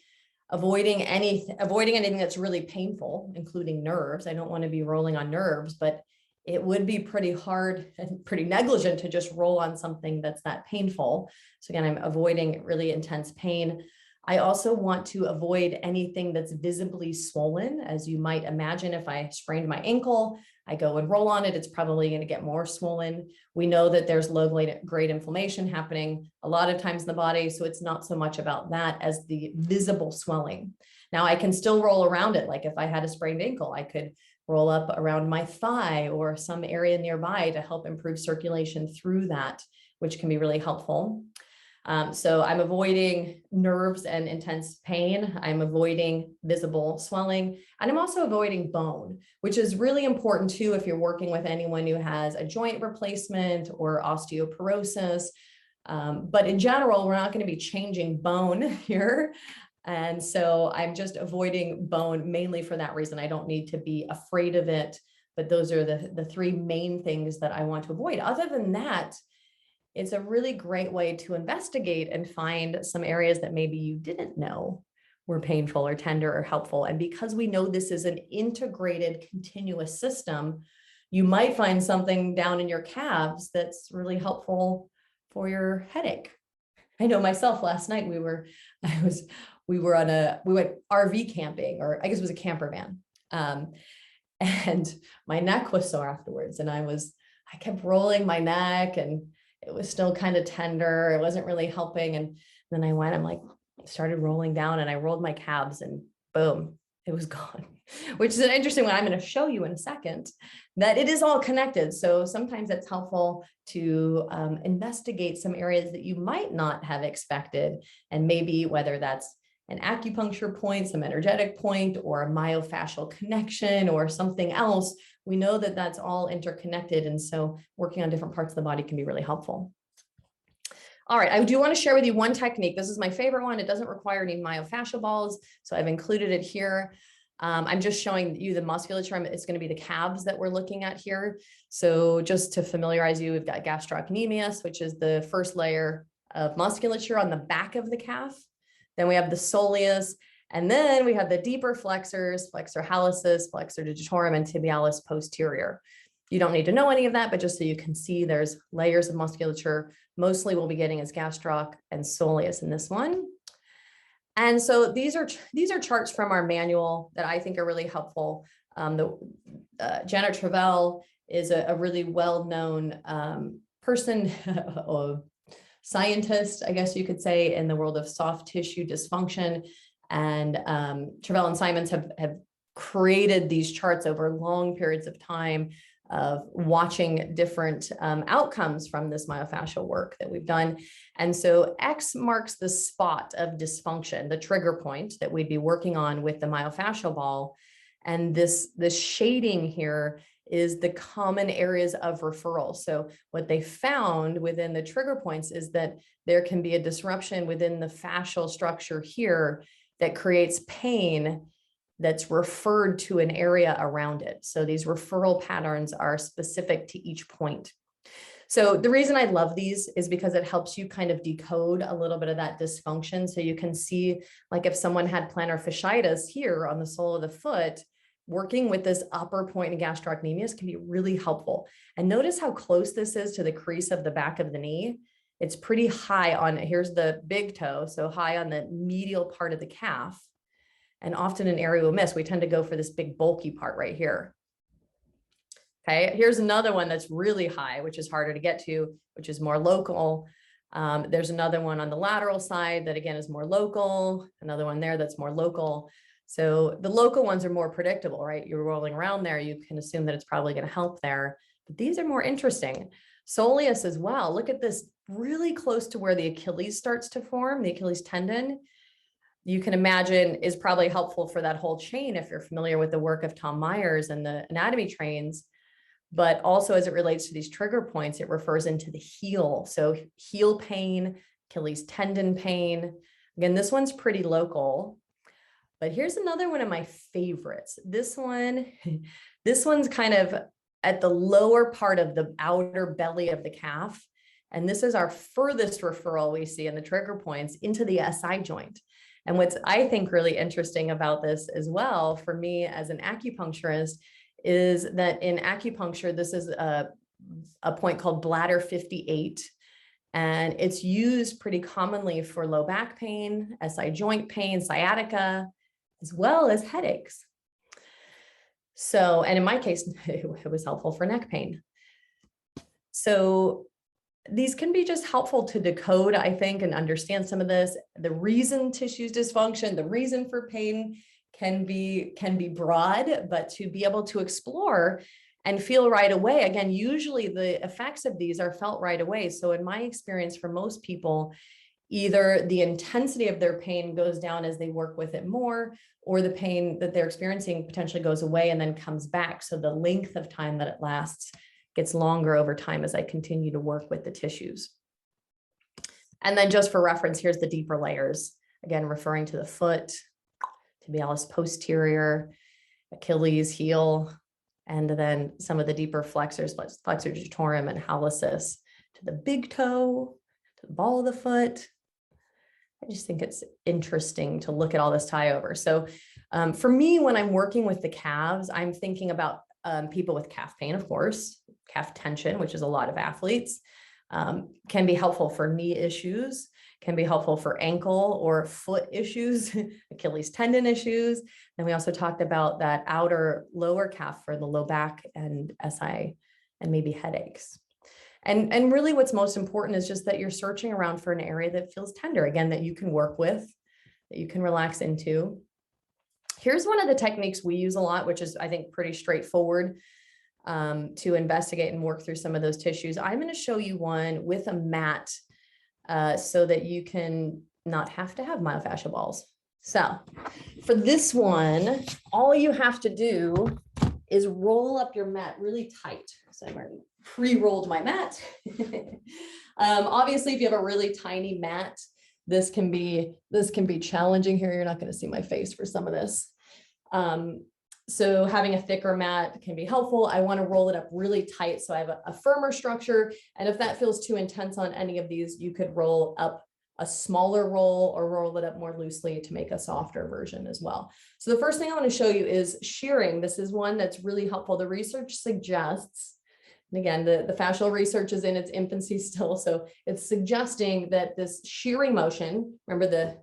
avoiding anything that's really painful, including nerves. I don't want to be rolling on nerves, but it would be pretty hard and pretty negligent to just roll on something that's that painful. So again, I'm avoiding really intense pain. I also want to avoid anything that's visibly swollen. As you might imagine, if I sprained my ankle, I go and roll on it, it's probably going to get more swollen. We know that there's low grade inflammation happening a lot of times in the body, so it's not so much about that as the visible swelling. Now, I can still roll around it. Like if I had a sprained ankle, I could roll up around my thigh or some area nearby to help improve circulation through that, which can be really helpful. So I'm avoiding nerves and intense pain. I'm avoiding visible swelling, and I'm also avoiding bone, which is really important too if you're working with anyone who has a joint replacement or osteoporosis. But in general, we're not going to be changing bone here. And so I'm just avoiding bone mainly for that reason. I don't need to be afraid of it, but those are the three main things that I want to avoid. Other than that, it's a really great way to investigate and find some areas that maybe you didn't know were painful or tender or helpful. And because we know this is an integrated, continuous system, you might find something down in your calves that's really helpful for your headache. I know myself, last night we went RV camping, or I guess it was a camper van. And my neck was sore afterwards, and I kept rolling my neck, and it was still kind of tender. It wasn't really helping. And then started rolling down, and I rolled my calves, and boom, it was gone, which is an interesting one. I'm going to show you in a second that it is all connected. So sometimes it's helpful to investigate some areas that you might not have expected. And maybe whether that's an acupuncture point, some energetic point, or a myofascial connection or something else, we know that that's all interconnected. And so working on different parts of the body can be really helpful. All right, I do want to share with you one technique. This is my favorite one. It doesn't require any myofascial balls, so I've included it here. I'm just showing you the musculature. It's going to be the calves that we're looking at here. So just to familiarize you, we've got gastrocnemius, which is the first layer of musculature on the back of the calf. Then we have the soleus, and then we have the deeper flexors, flexor hallucis, flexor digitorum, and tibialis posterior. You don't need to know any of that, but just so you can see, there's layers of musculature. Mostly we'll be getting is gastroc and soleus in this one. And so these are charts from our manual that I think are really helpful. Janet Travell is a really well-known person, or scientist, I guess you could say, in the world of soft tissue dysfunction. And Travell and Simons have created these charts over long periods of time of watching different outcomes from this myofascial work that we've done. And so X marks the spot of dysfunction, the trigger point that we'd be working on with the myofascial ball. And this shading here is the common areas of referral. So what they found within the trigger points is that there can be a disruption within the fascial structure here that creates pain that's referred to an area around it. So these referral patterns are specific to each point. So the reason I love these is because it helps you kind of decode a little bit of that dysfunction. So you can see, like if someone had plantar fasciitis here on the sole of the foot, working with this upper point in gastrocnemius can be really helpful. And notice how close this is to the crease of the back of the knee. It's pretty high on, here's the big toe, so high on the medial part of the calf. And often an area we'll miss, we tend to go for this big bulky part right here. Okay, here's another one that's really high, which is harder to get to, which is more local. There's another one on the lateral side that again is more local, another one there that's more local. So the local ones are more predictable, right? You're rolling around there, you can assume that it's probably going to help there, but these are more interesting. Soleus as well. Look at this, really close to where the Achilles starts to form, the Achilles tendon. You can imagine is probably helpful for that whole chain if you're familiar with the work of Tom Myers and the anatomy trains. But also as it relates to these trigger points, it refers into the heel. So heel pain, Achilles tendon pain. Again, this one's pretty local. But here's another one of my favorites. This one's kind of at the lower part of the outer belly of the calf. And this is our furthest referral we see in the trigger points into the SI joint. And what's I think really interesting about this as well for me as an acupuncturist is that in acupuncture, this is a point called bladder 58. And it's used pretty commonly for low back pain, SI joint pain, sciatica, as well as headaches. So, and in my case, it was helpful for neck pain. So these can be just helpful to decode, I think, and understand some of this. The reason tissues dysfunction, the reason for pain can be broad, but to be able to explore and feel right away. Again, usually the effects of these are felt right away. So in my experience, for most people, either the intensity of their pain goes down as they work with it more, or the pain that they're experiencing potentially goes away and then comes back. So the length of time that it lasts gets longer over time as I continue to work with the tissues. And then just for reference, here's the deeper layers. Again, referring to the foot, tibialis posterior, Achilles heel, and then some of the deeper flexors, like flexor digitorum and hallucis, to the big toe, to the ball of the foot. I just think it's interesting to look at all this tie over. So for me, when I'm working with the calves, I'm thinking about people with calf pain, of course, calf tension, which is a lot of athletes, can be helpful for knee issues, can be helpful for ankle or foot issues, Achilles tendon issues. And we also talked about that outer lower calf for the low back and SI and maybe headaches. And really what's most important is just that you're searching around for an area that feels tender, again, that you can work with, that you can relax into. Here's one of the techniques we use a lot, which is, I think, pretty straightforward to investigate and work through some of those tissues. I'm going to show you one with a mat so that you can not have to have myofascial balls. So for this one, all you have to do is roll up your mat really tight. So I've already pre-rolled my mat. Obviously, if you have a really tiny mat, this can be challenging here. You're not going to see my face for some of this. So having a thicker mat can be helpful. I want to roll it up really tight so I have a firmer structure. And if that feels too intense on any of these, you could roll up a smaller roll or roll it up more loosely to make a softer version as well. So the first thing I want to show you is shearing. This is one that's really helpful. The research suggests, and again, the fascial research is in its infancy still, so it's suggesting that this shearing motion, remember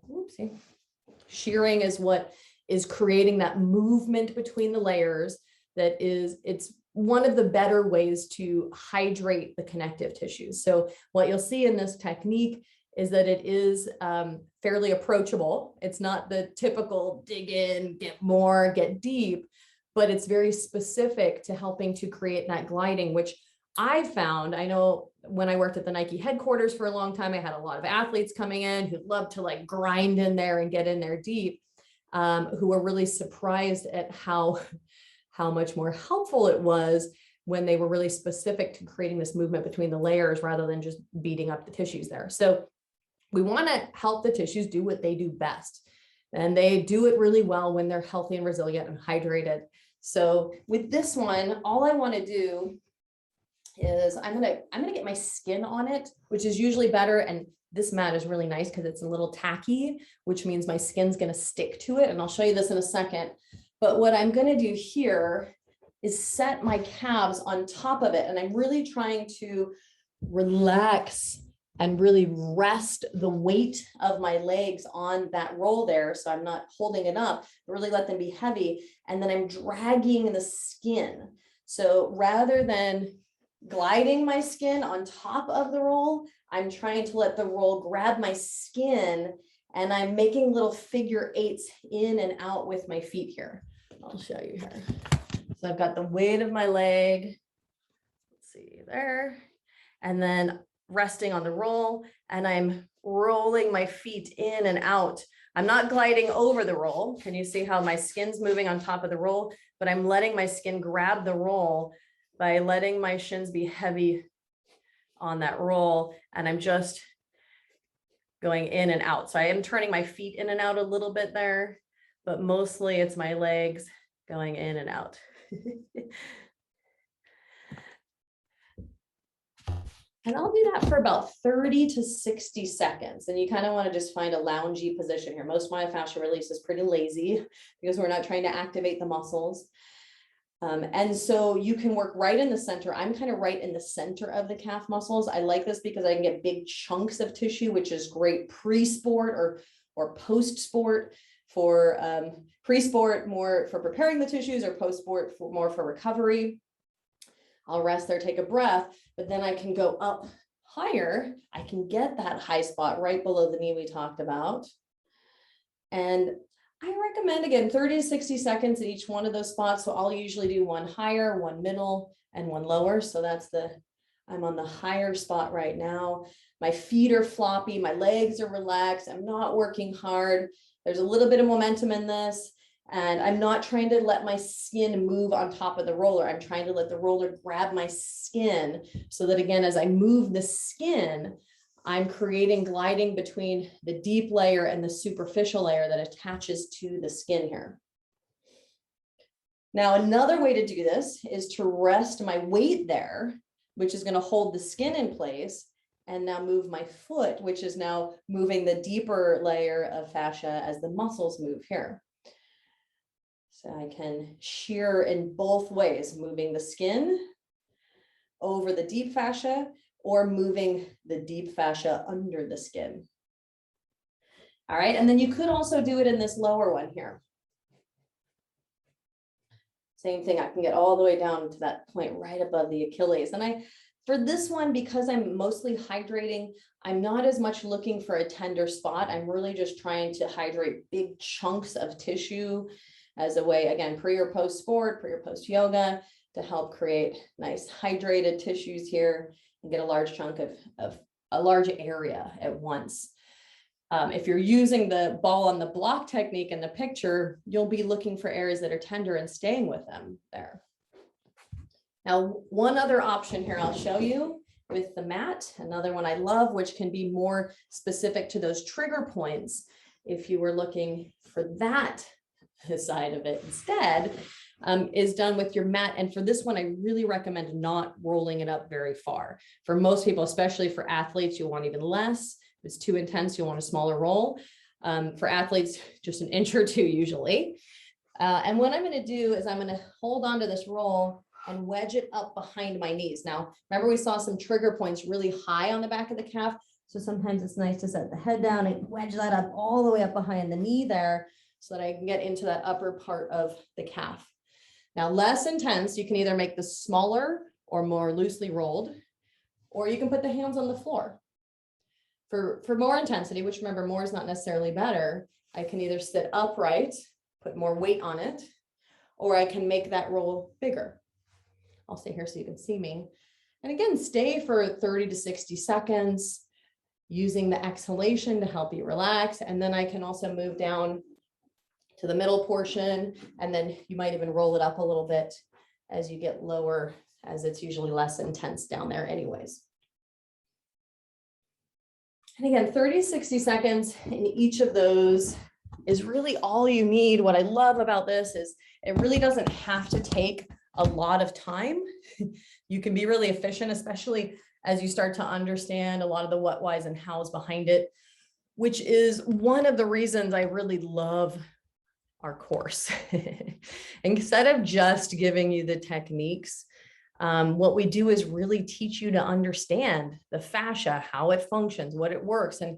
shearing is what is creating that movement between the layers. It's one of the better ways to hydrate the connective tissues. So what you'll see in this technique is that it is fairly approachable. It's not the typical dig in, get more, get deep, but it's very specific to helping to create that gliding, which I found. I know when I worked at the Nike headquarters for a long time, I had a lot of athletes coming in who loved to like grind in there and get in there deep, who were really surprised at how much more helpful it was when they were really specific to creating this movement between the layers rather than just beating up the tissues there. So we want to help the tissues do what they do best. And they do it really well when they're healthy and resilient and hydrated. So with this one, all I want to do is I'm gonna get my skin on it, which is usually better. And this mat is really nice because it's a little tacky, which means my skin's going to stick to it. And I'll show you this in a second. But what I'm going to do here is set my calves on top of it. And I'm really trying to relax and really rest the weight of my legs on that roll there. So I'm not holding it up, but really let them be heavy. And then I'm dragging the skin. So rather than gliding my skin on top of the roll, I'm trying to let the roll grab my skin, and I'm making little figure eights in and out with my feet here. I'll show you here. So I've got the weight of my leg, let's see there, and then resting on the roll, and I'm rolling my feet in and out. I'm not gliding over the roll. Can you see how my skin's moving on top of the roll? But I'm letting my skin grab the roll by letting my shins be heavy on that roll, and I'm just going in and out. So I am turning my feet in and out a little bit there, but mostly it's my legs going in and out. And I'll do that for about 30 to 60 seconds. And you kind of want to just find a loungy position here. Most myofascial release is pretty lazy because we're not trying to activate the muscles. And so you can work right in the center. I'm kind of right in the center of the calf muscles. I like this because I can get big chunks of tissue, which is great pre-sport or post-sport. For pre-sport, more for preparing the tissues, or post-sport more for recovery. I'll rest there, take a breath, but then I can go up higher. I can get that high spot right below the knee we talked about. And I recommend, again, 30 to 60 seconds at each one of those spots. So I'll usually do one higher, one middle, and one lower. So I'm on the higher spot right now. My feet are floppy, my legs are relaxed. I'm not working hard. There's a little bit of momentum in this. And I'm not trying to let my skin move on top of the roller. I'm trying to let the roller grab my skin so that, again, as I move the skin, I'm creating gliding between the deep layer and the superficial layer that attaches to the skin here. Now, another way to do this is to rest my weight there, which is going to hold the skin in place, and now move my foot, which is now moving the deeper layer of fascia as the muscles move here. So I can shear in both ways, moving the skin over the deep fascia or moving the deep fascia under the skin. All right, and then you could also do it in this lower one here. Same thing, I can get all the way down to that point right above the Achilles. And for this one, because I'm mostly hydrating, I'm not as much looking for a tender spot. I'm really just trying to hydrate big chunks of tissue as a way, again, pre or post sport, pre or post yoga, to help create nice hydrated tissues here and get a large chunk of a large area at once. If you're using the ball on the block technique in the picture, you'll be looking for areas that are tender and staying with them there. Now, one other option here I'll show you with the mat, another one I love, which can be more specific to those trigger points. If you were looking for that side of it instead, is done with your mat. And for this one, I really recommend not rolling it up very far. For most people, especially for athletes, you'll want even less. If it's too intense, you'll want a smaller roll. For athletes, just an inch or two usually. And what I'm going to do is I'm going to hold onto this roll and wedge it up behind my knees. Now, remember we saw some trigger points really high on the back of the calf. So sometimes it's nice to set the head down and wedge that up all the way up behind the knee there so that I can get into that upper part of the calf. Now, less intense, you can either make this smaller or more loosely rolled, or you can put the hands on the floor. For more intensity, which remember, more is not necessarily better, I can either sit upright, put more weight on it, or I can make that roll bigger. I'll stay here so you can see me. And again, stay for 30 to 60 seconds, using the exhalation to help you relax. And then I can also move down to the middle portion, and then you might even roll it up a little bit as you get lower, as it's usually less intense down there anyways. And again, 30, 60 seconds in each of those is really all you need. What I love about this is it really doesn't have to take a lot of time. You can be really efficient, especially as you start to understand a lot of the what, whys, and hows behind it, which is one of the reasons I really love our course. Instead of just giving you the techniques, what we do is really teach you to understand the fascia, how it functions, what it works. And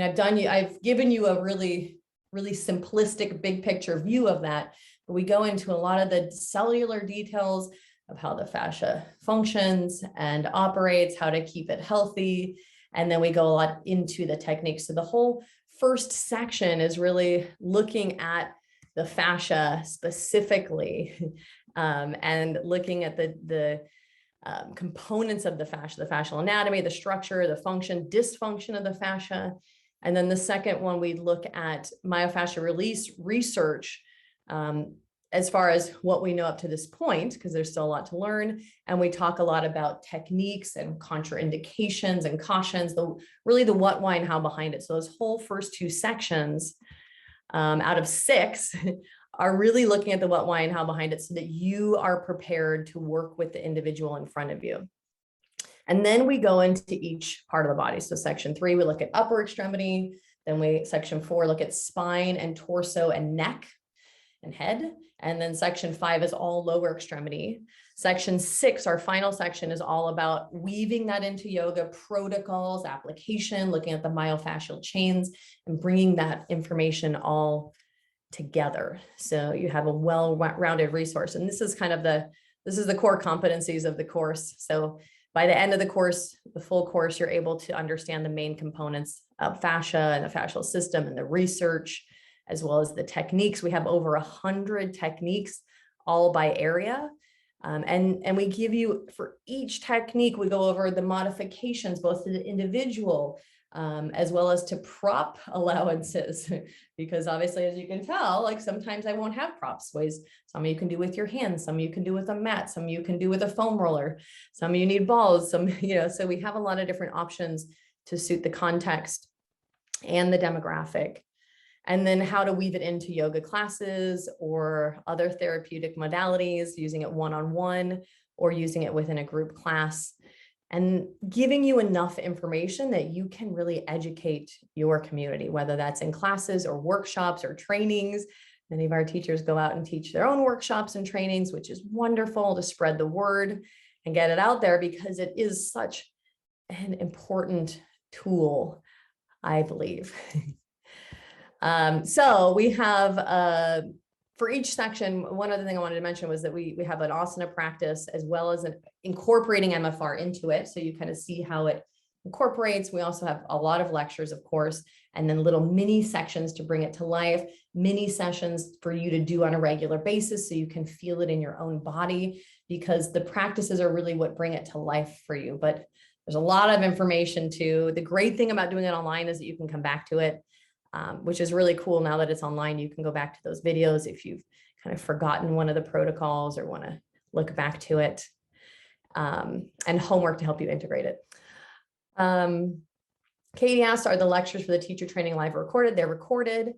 I've given you a really simplistic big picture view of that, but we go into a lot of the cellular details of how the fascia functions and operates, how to keep it healthy. And then we go a lot into the techniques. So the whole first section is really looking at the fascia specifically, and looking at the components of the fascial anatomy, the structure, the function, dysfunction of the fascia. And then the second one, we look at myofascial release research, as far as what we know up to this point, because there's still a lot to learn. And we talk a lot about techniques and contraindications and cautions, really the what, why, and how behind it. So those whole first two sections out of 6 are really looking at the what, why, and how behind it so that you are prepared to work with the individual in front of you. And then we go into each part of the body. So section 3, we look at upper extremity. Then section 4, look at spine and torso and neck. and head. And then section 5 is all lower extremity. Section 6, our final section, is all about weaving that into yoga protocols, application, looking at the myofascial chains and bringing that information all together. So you have a well-rounded resource. And this is kind of this is the core competencies of the course. So by the end of the course, the full course, you're able to understand the main components of fascia and the fascial system and the research, as well as the techniques. We have over 100 techniques, all by area. And we give you, for each technique, we go over the modifications, both to the individual, as well as to prop allowances, because obviously, as you can tell, like sometimes I won't have props. Some of you can do with your hands, some you can do with a mat, some you can do with a foam roller, some you need balls, so we have a lot of different options to suit the context and the demographic. And then how to weave it into yoga classes or other therapeutic modalities, using it one-on-one or using it within a group class, and giving you enough information that you can really educate your community, whether that's in classes or workshops or trainings. Many of our teachers go out and teach their own workshops and trainings, which is wonderful to spread the word and get it out there, because it is such an important tool, I believe. So we have, for each section, one other thing I wanted to mention was that we have an asana practice, as well as incorporating MFR into it. So you kind of see how it incorporates. We also have a lot of lectures, of course, and then little mini sections to bring it to life, mini sessions for you to do on a regular basis so you can feel it in your own body, because the practices are really what bring it to life for you. But there's a lot of information too. The great thing about doing it online is that you can come back to it. Which is really cool. Now that it's online, you can go back to those videos if you've kind of forgotten one of the protocols or want to look back to it, and homework to help you integrate it. Katie asked, are the lectures for the teacher training live or recorded? They're recorded.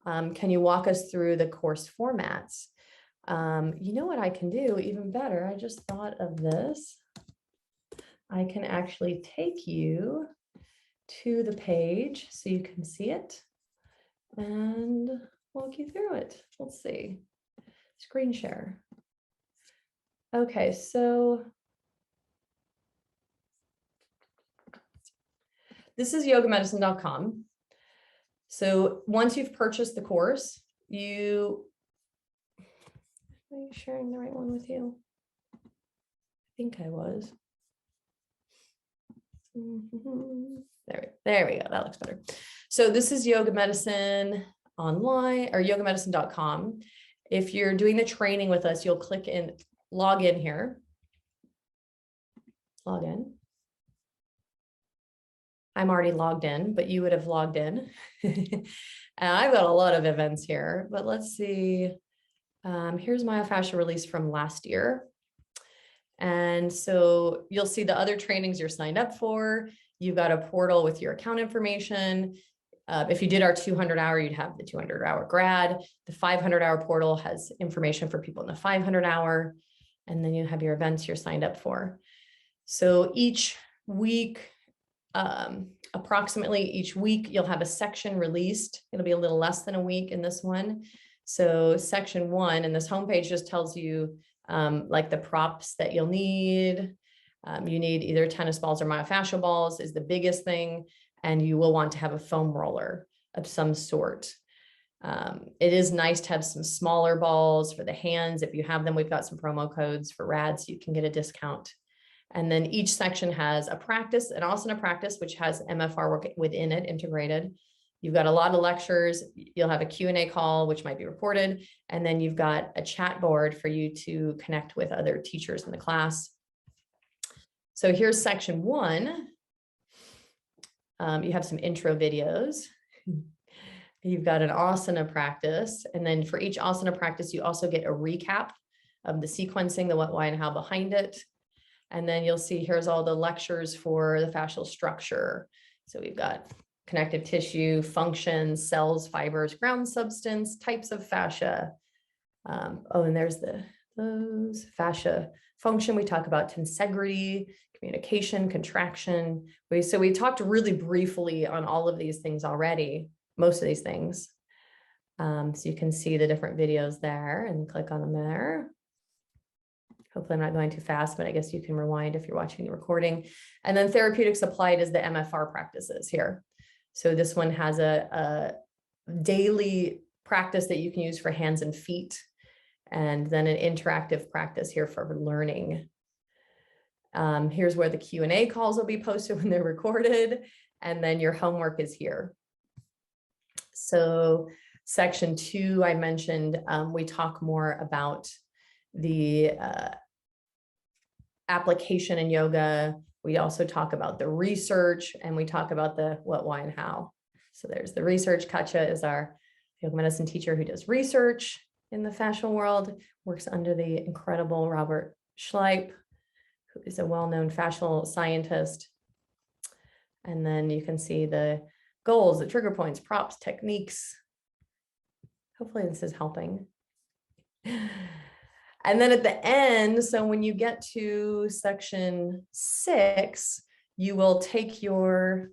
Can you walk us through the course formats? You know what I can do even better? I just thought of this. I can actually take you to the page so you can see it and walk you through it. Let's see, screen share. Okay, so this is yogamedicine.com. So once you've purchased the course, are you sharing the right one with you? I think I was. There we go. That looks better. So this is Yoga Medicine online, or yogamedicine.com. If you're doing the training with us, you'll click in, log in here. Log in. I'm already logged in, but you would have logged in. And I've got a lot of events here, but let's see. Here's Myofascial Release from last year. And so you'll see the other trainings you're signed up for. You've got a portal with your account information. If you did our 200-hour, you'd have the 200-hour grad. The 500-hour portal has information for people in the 500-hour. And then you have your events you're signed up for. So each week, approximately each week, you'll have a section released. It'll be a little less than a week in this one. So section 1, and this homepage just tells you like the props that you'll need. You need either tennis balls or myofascial balls is the biggest thing. And you will want to have a foam roller of some sort. It is nice to have some smaller balls for the hands. If you have them, we've got some promo codes for RADs. You can get a discount. And then each section has a practice, an asana practice, which has MFR work within it integrated. You've got a lot of lectures. You'll have a Q&A call, which might be recorded. And then you've got a chat board for you to connect with other teachers in the class. So here's section 1. You have some intro videos. You've got an asana practice. And then for each asana practice, you also get a recap of the sequencing, the what, why, and how behind it. And then you'll see here's all the lectures for the fascial structure. So we've got connective tissue, functions, cells, fibers, ground substance, types of fascia. Oh, and there's those fascia function. We talk about tensegrity, communication, contraction. So we talked really briefly on all of these things already, most of these things. So you can see the different videos there and click on them there. Hopefully I'm not going too fast, but I guess you can rewind if you're watching the recording. And then therapeutics applied is the MFR practices here. So this one has a daily practice that you can use for hands and feet, and then an interactive practice here for learning. Here's where the Q&A calls will be posted when they're recorded, and then your homework is here. So section 2, I mentioned, we talk more about the application in yoga. We also talk about the research, and we talk about the what, why, and how. So there's the research. Katja is our yoga medicine teacher who does research in the fascial world, works under the incredible Robert Schleip, who is a well-known fascial scientist. And then you can see the goals, the trigger points, props, techniques. Hopefully this is helping. And then at the end, so when you get to section 6, you will take your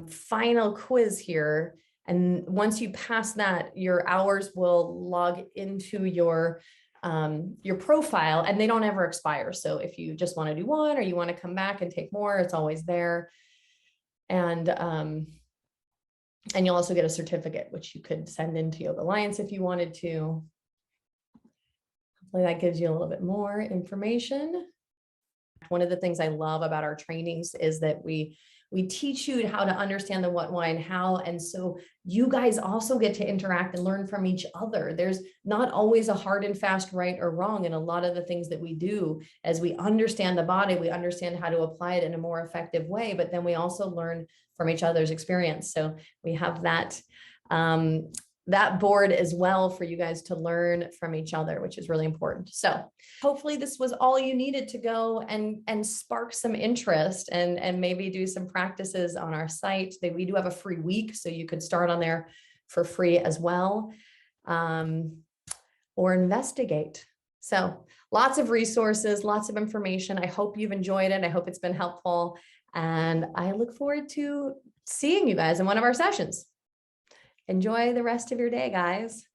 final quiz here. And once you pass that, your hours will log into your profile, and they don't ever expire. So if you just want to do one, or you want to come back and take more, it's always there. And you'll also get a certificate, which you could send into Yoga Alliance if you wanted to. Hopefully that gives you a little bit more information. One of the things I love about our trainings is that we teach you how to understand the what, why, and how. And so you guys also get to interact and learn from each other. There's not always a hard and fast right or wrong in a lot of the things that we do. As we understand the body, we understand how to apply it in a more effective way, but then we also learn from each other's experience. So we have that board as well for you guys to learn from each other, which is really important. So hopefully this was all you needed to go and spark some interest and maybe do some practices on our site. We do have a free week, so you could start on there for free as well, or investigate. So lots of resources, lots of information. I hope you've enjoyed it. I hope it's been helpful. And I look forward to seeing you guys in one of our sessions. Enjoy the rest of your day, guys.